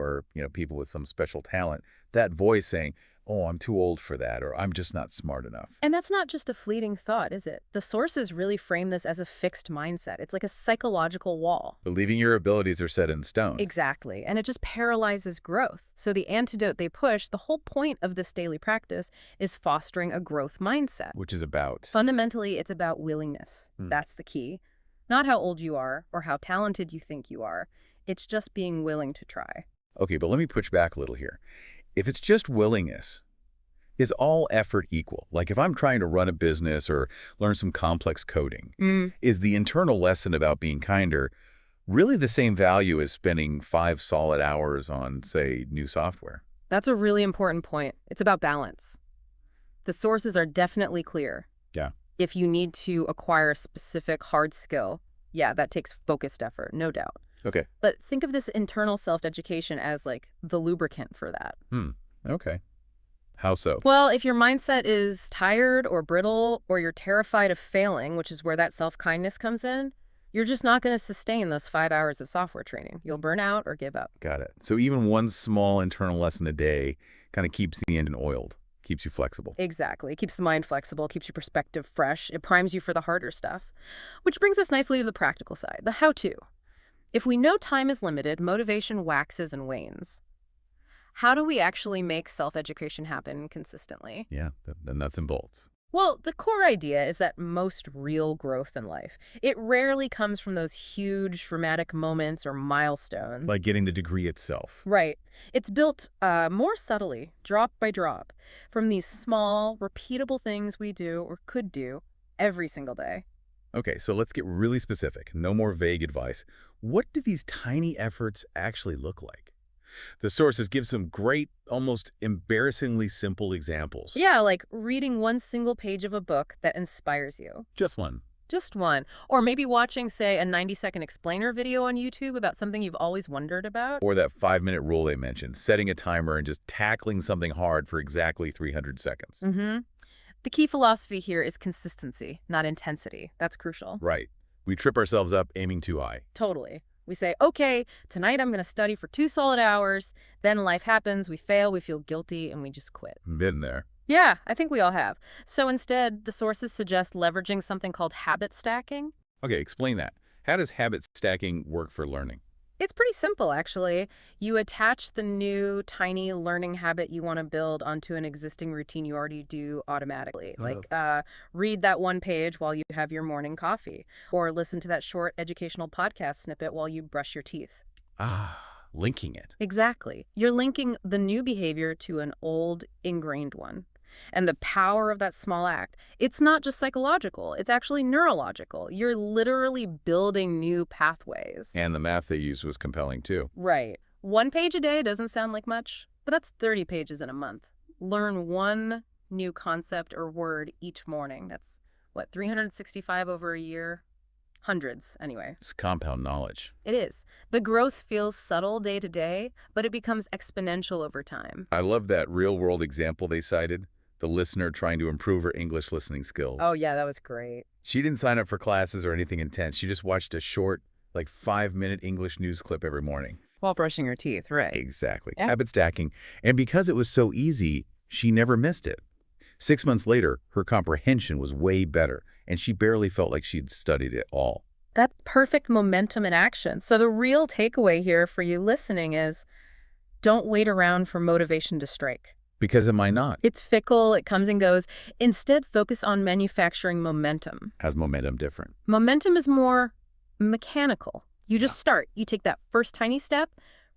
or, people with some special talent, that voice saying, oh, I'm too old for that, or I'm just not smart enough. And that's not just a fleeting thought, is it? The sources really frame this as a fixed mindset. It's like a psychological wall. Believing your abilities are set in stone. Exactly. And it just paralyzes growth. So the antidote they push, the whole point of this daily practice, is fostering a growth mindset. Which is about. Fundamentally, it's about willingness. That's the key. Not how old you are or how talented you think you are. It's just being willing to try. Okay, but let me push back a little here. If it's just willingness, is all effort equal? Like if I'm trying to run a business or learn some complex coding, is the internal lesson about being kinder really the same value as spending 5 solid hours on, say, new software? That's a really important point. It's about balance. The sources are definitely clear. Yeah. If you need to acquire a specific hard skill, yeah, that takes focused effort, no doubt. Okay. But think of this internal self-education as like the lubricant for that. Okay. How so? Well, if your mindset is tired or brittle or you're terrified of failing, which is where that self-kindness comes in, you're just not going to sustain those 5 hours of software training. You'll burn out or give up. Got it. So even one small internal lesson a day kind of keeps the engine oiled, keeps you flexible. Exactly. It keeps the mind flexible, keeps your perspective fresh. It primes you for the harder stuff. Which brings us nicely to the practical side, the how-to. If we know time is limited, motivation waxes and wanes. How do we actually make self-education happen consistently? Yeah, the nuts and bolts. Well, the core idea is that most real growth in life, it rarely comes from those huge dramatic moments or milestones. Like getting the degree itself. Right. It's built more subtly, drop by drop, from these small, repeatable things we do or could do every single day. Okay, so let's get really specific. No more vague advice. What do these tiny efforts actually look like? The sources give some great, almost embarrassingly simple examples. Yeah, like reading one single page of a book that inspires you. Just one. Just one. Or maybe watching, say, a 90-second explainer video on YouTube about something you've always wondered about. Or that 5-minute rule they mentioned, setting a timer and just tackling something hard for exactly 300 seconds. The key philosophy here is consistency, not intensity. That's crucial. Right. We trip ourselves up aiming too high. Totally. We say, okay, tonight I'm going to study for 2 solid hours. Then life happens, we fail, we feel guilty, and we just quit. Been there. Yeah, I think we all have. So instead, the sources suggest leveraging something called habit stacking. Okay, explain that. How does habit stacking work for learning? It's pretty simple, actually. You attach the new, tiny learning habit you want to build onto an existing routine you already do automatically. Like read that one page while you have your morning coffee, or listen to that short educational podcast snippet while you brush your teeth. Linking it. Exactly. You're linking the new behavior to an old, ingrained one. And the power of that small act, it's not just psychological, it's actually neurological. You're literally building new pathways. And the math they used was compelling, too. Right. 1 page a day doesn't sound like much, but that's 30 pages in a month. Learn one new concept or word each morning. That's, 365 over a year? Hundreds, anyway. It's compound knowledge. It is. The growth feels subtle day to day, but it becomes exponential over time. I love that real-world example they cited. The listener trying to improve her English listening skills. Oh, yeah, that was great. She didn't sign up for classes or anything intense. She just watched a short, 5-minute English news clip every morning. While brushing her teeth, right. Exactly. Yeah. Habit stacking. And because it was so easy, she never missed it. 6 months later, her comprehension was way better, and she barely felt like she'd studied it all. That's perfect momentum in action. So the real takeaway here for you listening is don't wait around for motivation to strike. Because it might not. It's fickle, it comes and goes. Instead, focus on manufacturing momentum. How's momentum different? Momentum is more mechanical. You just start. You take that first tiny step,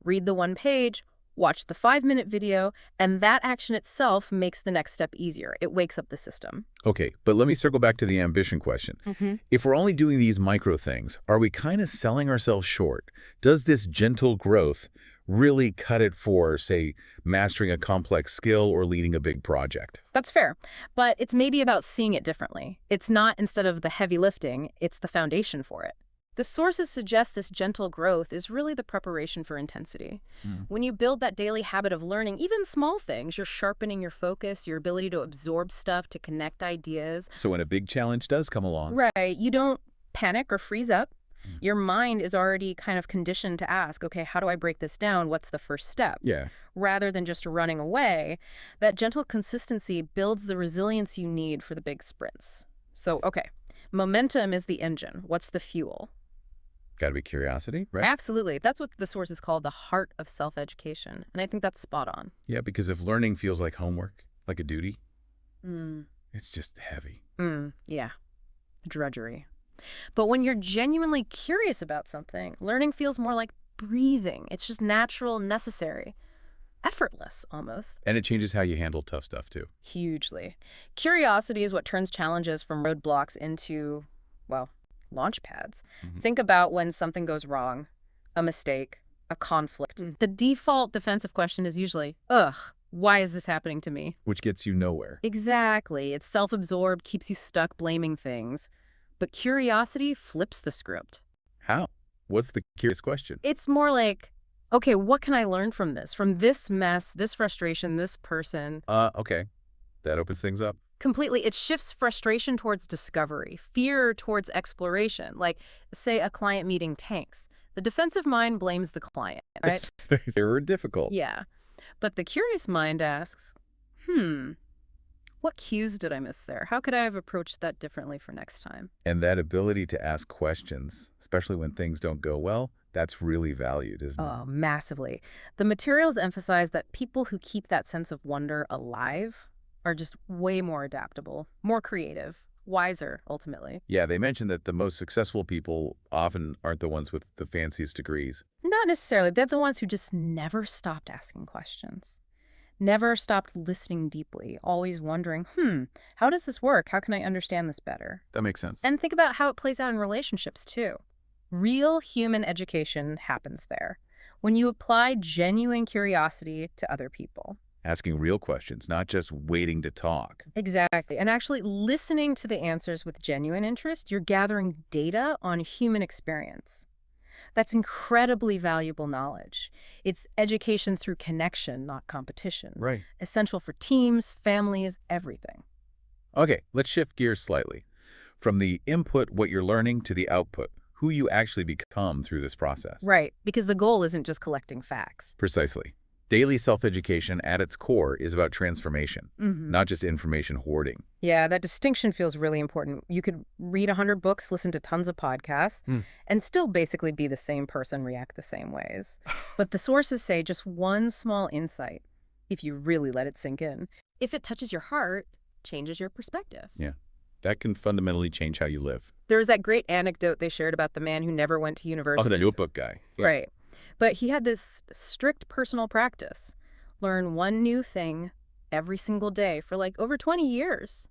read the 1 page, watch the 5-minute video, and that action itself makes the next step easier. It wakes up the system. Okay, but let me circle back to the ambition question. If we're only doing these micro things, are we kind of selling ourselves short? Does this gentle growth really cut it for, say, mastering a complex skill or leading a big project? That's fair, but it's maybe about seeing it differently. It's not instead of the heavy lifting, it's the foundation for it. The sources suggest this gentle growth is really the preparation for intensity. When you build that daily habit of learning, even small things, you're sharpening your focus, your ability to absorb stuff, to connect ideas. So when a big challenge does come along, Right, you don't panic or freeze up. Your mind is already kind of conditioned to ask, okay, how do I break this down? What's the first step? Yeah. Rather than just running away, that gentle consistency builds the resilience you need for the big sprints. So, okay, momentum is the engine. What's the fuel? Got to be curiosity, right? Absolutely. That's what the source is called the heart of self-education. And I think that's spot on. Yeah, because if learning feels like homework, like a duty, Mm. it's just heavy. Yeah. Drudgery. But when you're genuinely curious about something, learning feels more like breathing. It's just natural, necessary, effortless almost. And it changes how you handle tough stuff, too. Hugely. Curiosity is what turns challenges from roadblocks into, well, launch pads. Think about when something goes wrong, a mistake, a conflict. The default defensive question is usually, ugh, why is this happening to me? Which gets you nowhere. Exactly. It's self-absorbed, keeps you stuck blaming things. But curiosity flips the script. How? What's the curious question? It's more like, okay, what can I learn from this? From this mess, this frustration, this person? Okay. That opens things up. Completely. It shifts frustration towards discovery, fear towards exploration. Like, say, a client meeting tanks. The defensive mind blames the client, right? They were difficult. Yeah. But the curious mind asks, what cues did I miss there? How could I have approached that differently for next time? And that ability to ask questions, especially when things don't go well, that's really valued, isn't it? Oh, massively. The materials emphasize that people who keep that sense of wonder alive are just way more adaptable, more creative, wiser, ultimately. Yeah, they mentioned that the most successful people often aren't the ones with the fanciest degrees. Not necessarily. They're the ones who just never stopped asking questions. Never stopped listening deeply, always wondering, how does this work? How can I understand this better? That makes sense. And think about how it plays out in relationships, too. Real human education happens there when you apply genuine curiosity to other people. Asking real questions, not just waiting to talk. Exactly. And actually listening to the answers with genuine interest, you're gathering data on human experience. That's incredibly valuable knowledge. It's education through connection, not competition. Right. Essential for teams, families, everything. Okay, let's shift gears slightly. From the input, what you're learning, to the output, who you actually become through this process. Right, because the goal isn't just collecting facts. Precisely. Daily self-education at its core is about transformation, not just information hoarding. Yeah, that distinction feels really important. You could read 100 books, listen to tons of podcasts, and still basically be the same person, react the same ways. But the sources say just one small insight, if you really let it sink in, if it touches your heart, changes your perspective. Yeah, that can fundamentally change how you live. There was that great anecdote they shared about the man who never went to university. Oh, the notebook guy. Yeah. Right. But he had this strict personal practice. Learn one new thing every single day for like over 20 years.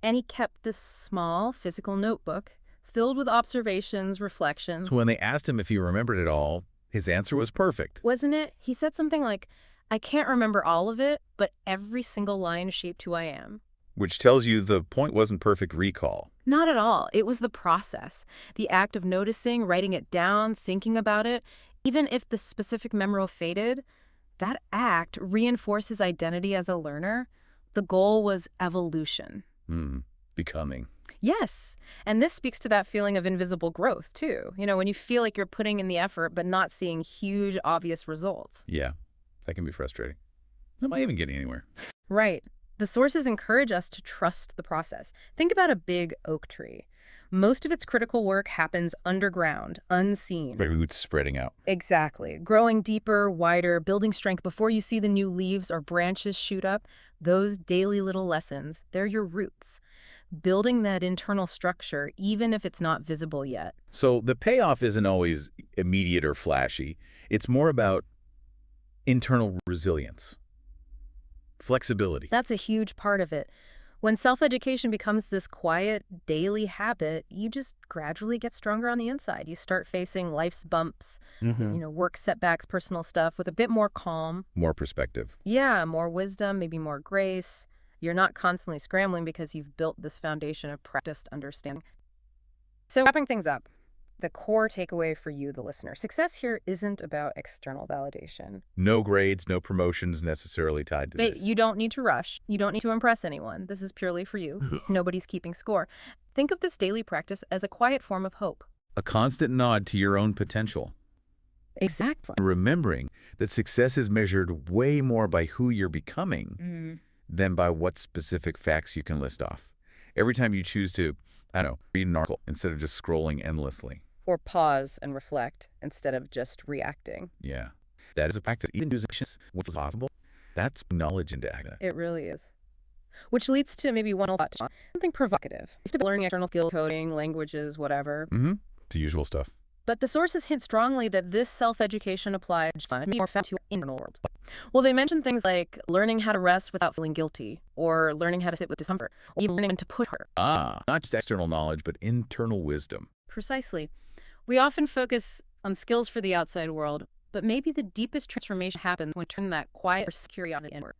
And he kept this small physical notebook filled with observations, reflections. So when they asked him if he remembered it all, his answer was perfect. Wasn't it? He said something like, I can't remember all of it, but every single line shaped who I am. Which tells you the point wasn't perfect recall. Not at all. It was the process. The act of noticing, writing it down, thinking about it. Even if the specific memory faded, that act reinforced his identity as a learner. The goal was evolution. Becoming. Yes. And this speaks to that feeling of invisible growth, too. You know, when you feel like you're putting in the effort but not seeing huge, obvious results. Yeah, that can be frustrating. Am I even getting anywhere? Right. The sources encourage us to trust the process. Think about a big oak tree. Most of its critical work happens underground, unseen. Roots spreading out. Exactly. Growing deeper, wider, building strength before you see the new leaves or branches shoot up. Those daily little lessons, they're your roots. Building that internal structure, even if it's not visible yet. So the payoff isn't always immediate or flashy. It's more about internal resilience, flexibility. That's a huge part of it. When self-education becomes this quiet, daily habit, you just gradually get stronger on the inside. You start facing life's bumps, work setbacks, personal stuff with a bit more calm. More perspective. Yeah, more wisdom, maybe more grace. You're not constantly scrambling because you've built this foundation of practiced understanding. So wrapping things up, the core takeaway for you, the listener. Success here isn't about external validation. No grades, no promotions necessarily tied to this. You don't need to rush. You don't need to impress anyone. This is purely for you. Nobody's keeping score. Think of this daily practice as a quiet form of hope. A constant nod to your own potential. Exactly. Remembering that success is measured way more by who you're becoming than by what specific facts you can list off. Every time you choose to, I don't know, read an article instead of just scrolling endlessly. Or pause and reflect instead of just reacting. Yeah, that is a practice. Even using what's possible, that's knowledge into action. It really is. Which leads to maybe one thought, something provocative. Learning external skill, coding, languages, whatever. The usual stuff. But the sources hint strongly that this self-education applies more to the internal world. Well, they mention things like learning how to rest without feeling guilty, or learning how to sit with discomfort, or even learning when to push her. Not just external knowledge, but internal wisdom. Precisely. We often focus on skills for the outside world, but maybe the deepest transformation happens when we turn that quiet curiosity inward.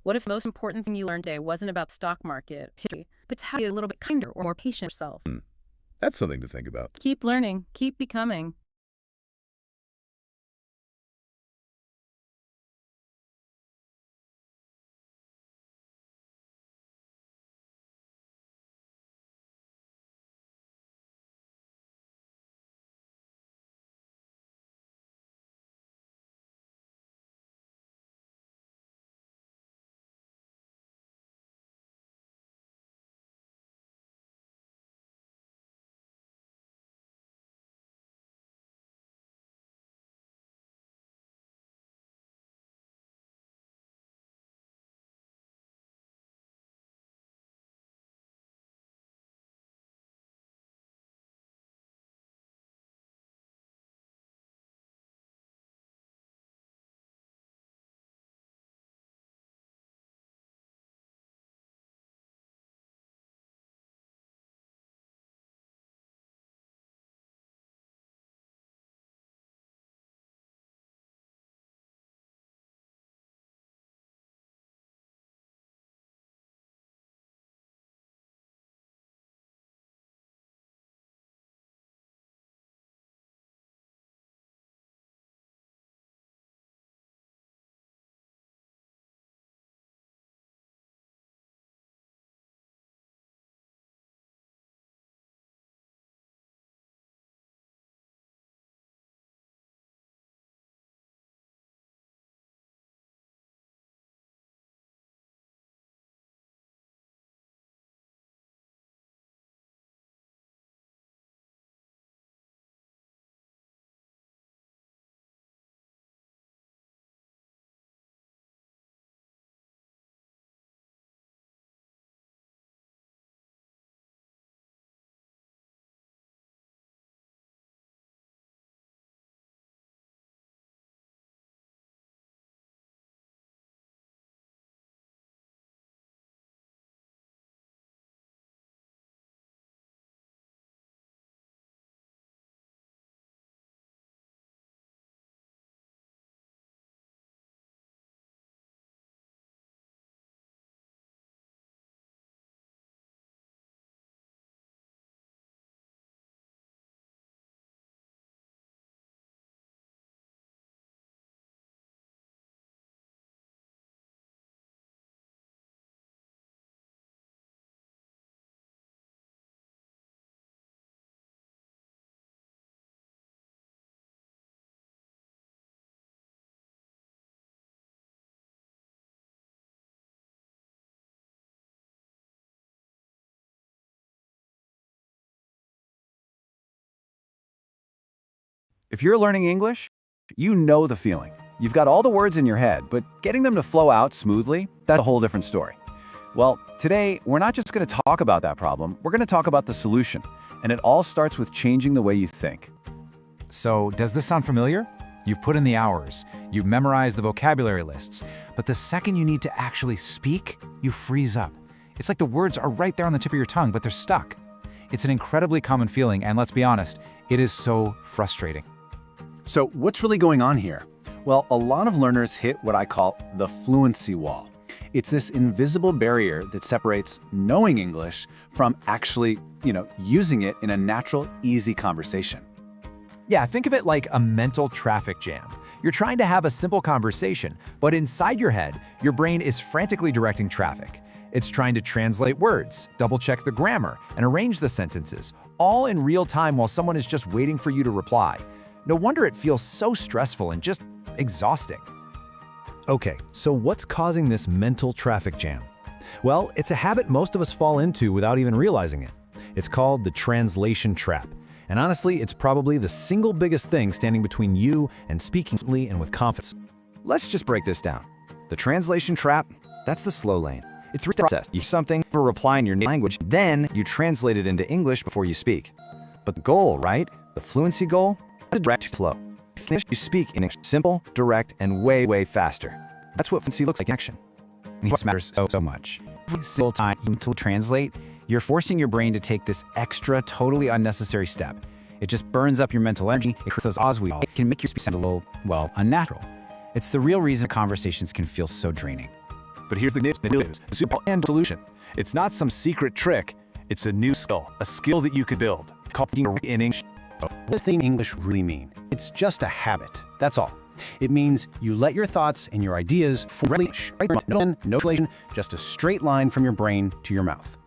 What if the most important thing you learned today wasn't about the stock market, history, but it's how to be a little bit kinder or more patient with yourself? That's something to think about. Keep learning, keep becoming. If you're learning English, you know the feeling. You've got all the words in your head, but getting them to flow out smoothly, that's a whole different story. Well, today, we're not just going to talk about that problem, we're going to talk about the solution. And it all starts with changing the way you think. So, does this sound familiar? You've put in the hours, you've memorized the vocabulary lists, but the second you need to actually speak, you freeze up. It's like the words are right there on the tip of your tongue, but they're stuck. It's an incredibly common feeling, and let's be honest, it is so frustrating. So what's really going on here? Well, a lot of learners hit what I call the fluency wall. It's this invisible barrier that separates knowing English from actually, using it in a natural, easy conversation. Yeah, think of it like a mental traffic jam. You're trying to have a simple conversation, but inside your head, your brain is frantically directing traffic. It's trying to translate words, double-check the grammar, and arrange the sentences, all in real time while someone is just waiting for you to reply. No wonder it feels so stressful and just exhausting. Okay, so what's causing this mental traffic jam? Well, it's a habit most of us fall into without even realizing it. It's called the translation trap. And honestly, it's probably the single biggest thing standing between you and speaking fluently and with confidence. Let's just break this down. The translation trap, that's the slow lane. It's a process. You something for reply in your native language, then you translate it into English before you speak. But the goal, right? The fluency goal? Is direct flow. Finish, you speak in English, simple, direct, and way faster. That's what fluency looks like in action. And what matters so much. Every single time you translate, you're forcing your brain to take this extra, totally unnecessary step. It just burns up your mental energy, it creates those oswald, it can make you sound a little, well, unnatural. It's the real reason conversations can feel so draining. But here's the news, super and solution. It's not some secret trick, it's a new skill, a skill that you could build. Called in English. What does English really mean? It's just a habit, that's all. It means you let your thoughts and your ideas freely, no translation, just a straight line from your brain to your mouth.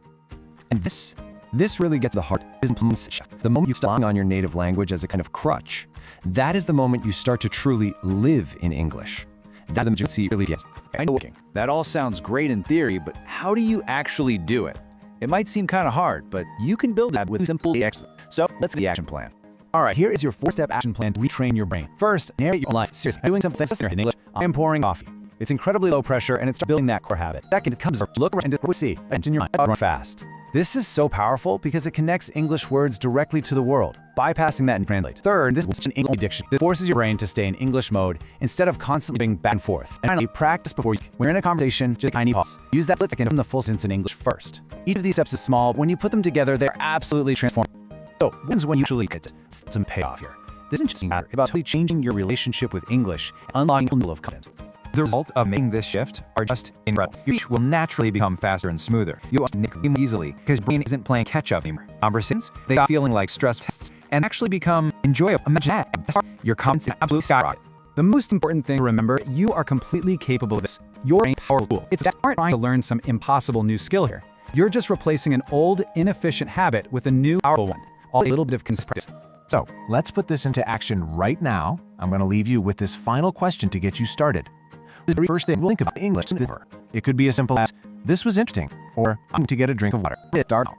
And this really gets the heart of implementation. The moment you start on your native language as a kind of crutch, that is the moment you start to truly live in English. That the emergency really gets. I know that all sounds great in theory, but how do you actually do it? It might seem kind of hard, but you can build that with simple X. So let's get the action plan. All right, here is your 4-step action plan to retrain your brain. First, narrate your life. Seriously, I'm doing something in English. I am pouring coffee. It's incredibly low pressure, and it's building that core habit. Second, it comes look around and see, and in your mind, run fast. This is so powerful because it connects English words directly to the world, bypassing that and translate. Third, this is an English addiction. This forces your brain to stay in English mode instead of constantly being back and forth. And finally, practice before you. When you're in a conversation, just a tiny pause. Use that split second from the full sentence in English first. Each of these steps is small. When you put them together, they're absolutely transformative. So, when's when you usually get some payoff here? This isn't just a matter about totally changing your relationship with English and unlocking a level of content. The result of making this shift are just incredible. Your speech will naturally become faster and smoother. You'll understand easily because your brain isn't playing catch-up anymore. Conversations, they stop feeling like stress tests and actually become enjoyable. Imagine that. Your confidence is absolutely skyrocket. The most important thing to remember, you are completely capable of this. Your brain power tool. It's not trying to learn some impossible new skill here. You're just replacing an old, inefficient habit with a new, powerful one. All a little bit of consistent practice. So, let's put this into action right now. I'm going to leave you with this final question to get you started. The very first thing we'll think about English is ever. It could be as simple as, this was interesting, or I'm going to get a drink of water. Start.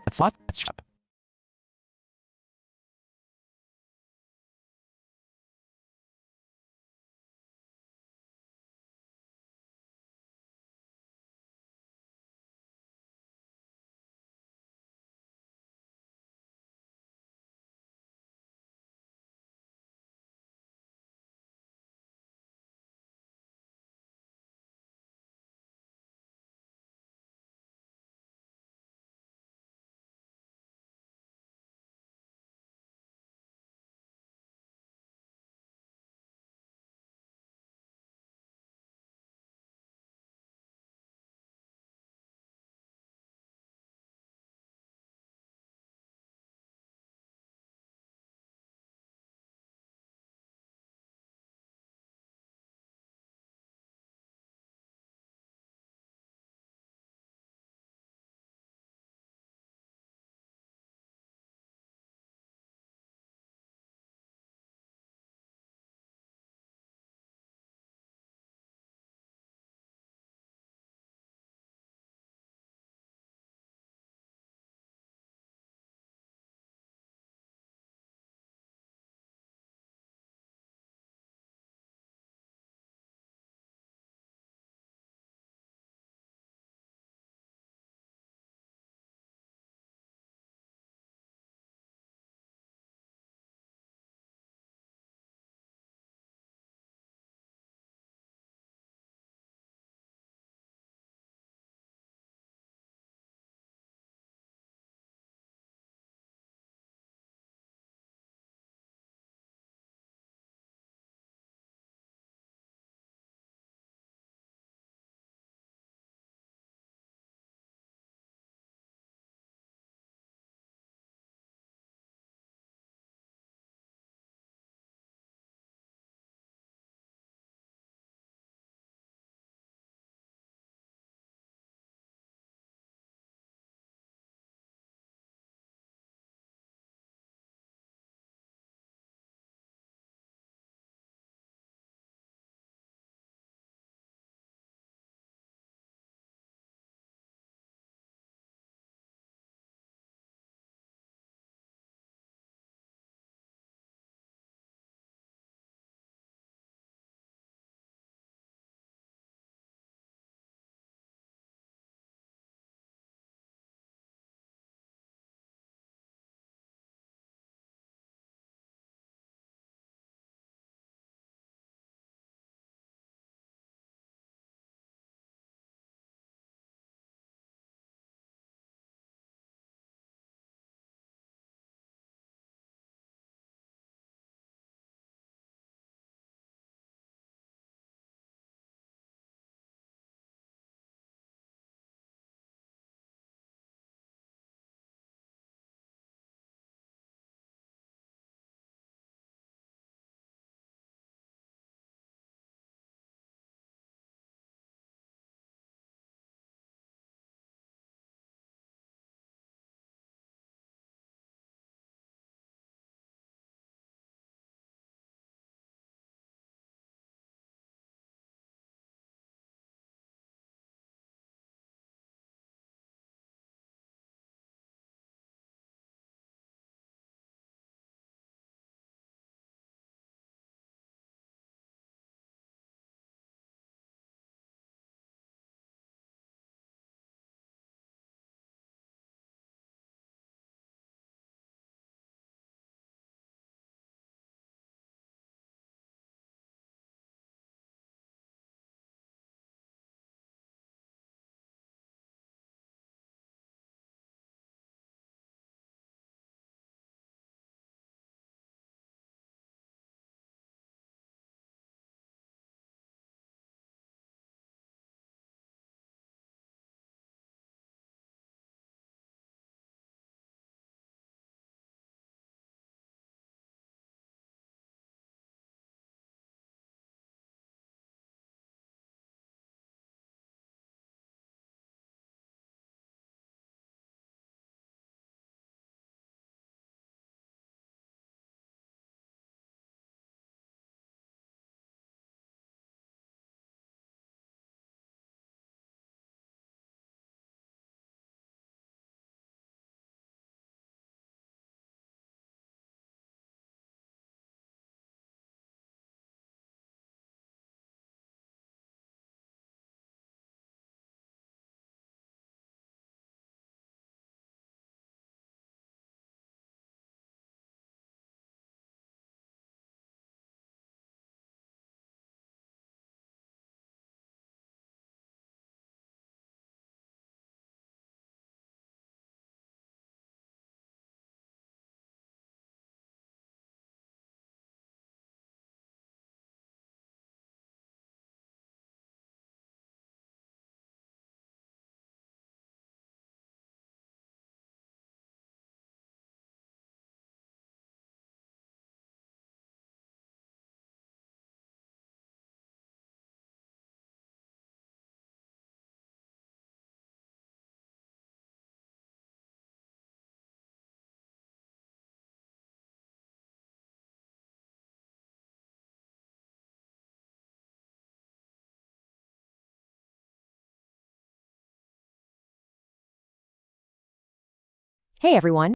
Hey everyone,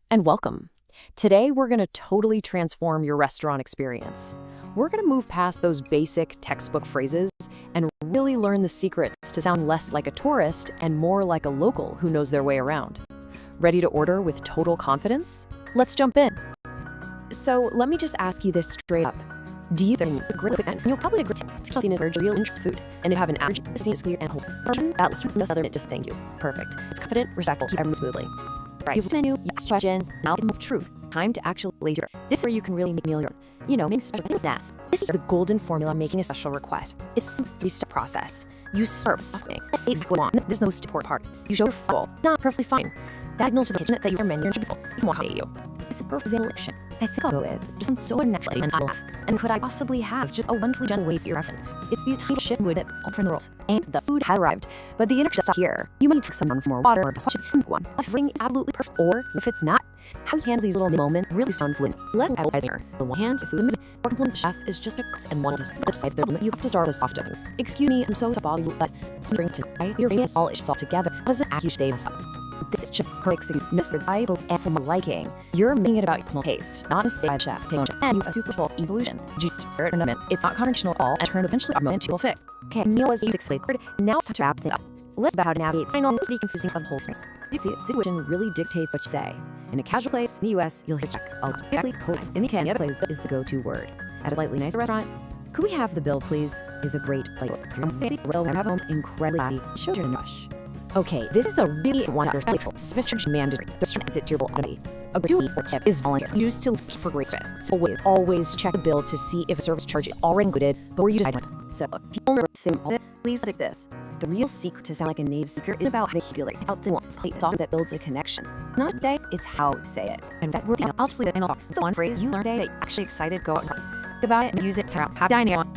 and welcome. Today we're going to totally transform your restaurant experience. We're going to move past those basic textbook phrases and really learn the secrets to sound less like a tourist and more like a local who knows their way around. Ready to order with total confidence? Let's jump in. So let me just ask you this straight up. Do you think you'll probably agree it's healthiness or real interest food, and if you have an allergy, the scene is clear and whole. That list from other just thank you. Perfect. It's confident, respectful, keep everything smoothly. Right. You've menu, you ask questions, now move truth. Time to actually later. This is where you can really make meal your own. Making special with NAS. This is the golden formula making a special request. It's a 3-step process. You start with something. There's no support part. You show your full, not perfectly fine. That signals to the kitchen that your menu should be full. It's more high you. It's a perfect examination. I think I'll go with just so naturally and off. And could I possibly have just a wonderfully gentle way to your reference? It's these tiny shifts in that all from the world. And the food had arrived, but the interest is here. You might take someone for more water or one. Everything is absolutely perfect. Or if it's not, how you handle these little moments really sound fluent. Let out there. On the one hand, if food or the chef is just a and one to side there, you have to start with soft dough. Excuse me, I'm so to bother you, but bring to your face all is all together. What does it accuse they mess up? This is just perfect Mr. Bible and from liking. You're making it about your small taste, not a side chef, and you have a super soul solution. Just for an amendment, it's not conventional at all, and turn eventually our moment to fix. Okay, meal is declared. Now it's time to wrap things up. Let's about how to navigate. I know it's be confusing of wholesomeness. Situation really dictates what you say. In a casual place in the U.S., you'll hit check. In the other place is the go-to word. At a slightly nicer restaurant, could we have the bill, please? Is a great place. Have home incredibly shows your rush. Okay, this is a really sophisticated mandatory. The restaurant it your bowl already. A good tip is volunteer. Used to for great stress. So always check the bill to see if a service charge is already included before you decide. So if you don't think please let it this. The real secret to sound like a native speaker is about how you feel like out the talk that builds a connection. Not today, it's how to say it. And that word I'll just leave it in the one phrase you learned today that you're actually excited go out and talk about it and use it to have dining on.